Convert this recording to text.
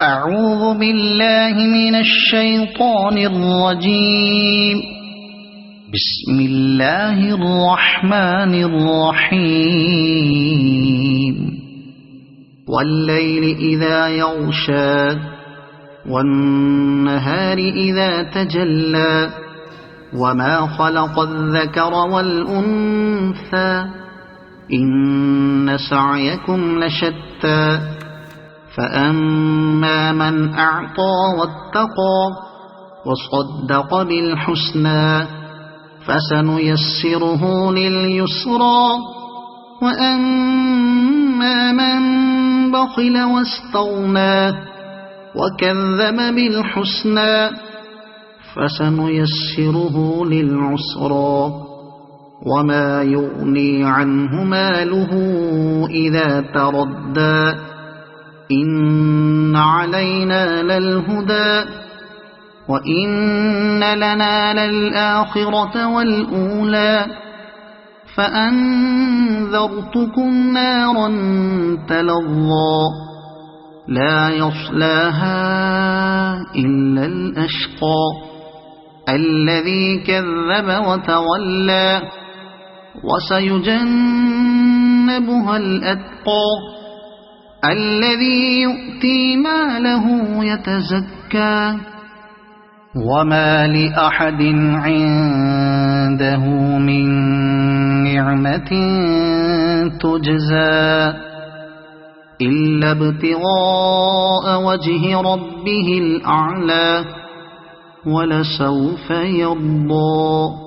أعوذ بالله من الشيطان الرجيم. بسم الله الرحمن الرحيم. والليل إذا يغشى والنهار إذا تجلى وما خلق الذكر والأنثى إن سعيكم لشتى فأما من أعطى واتقى وصدق بالحسنى فسنيسره لليسرى وأما من بخل واستغنى وكذب بالحسنى فسنيسره للعسرى وما يغني عنه ماله إذا تردى إن علينا للهدى وإن لنا للآخرة والأولى فأنذرتكم نارا تلظى لا يصلاها إلا الأشقى الذي كذب وتولى وسيجنبها الأتقى الذي يؤتي ماله يتزكى وما لأحد عنده من نعمة تجزى إلا ابتغاء وجه ربه الأعلى ولسوف يرضى.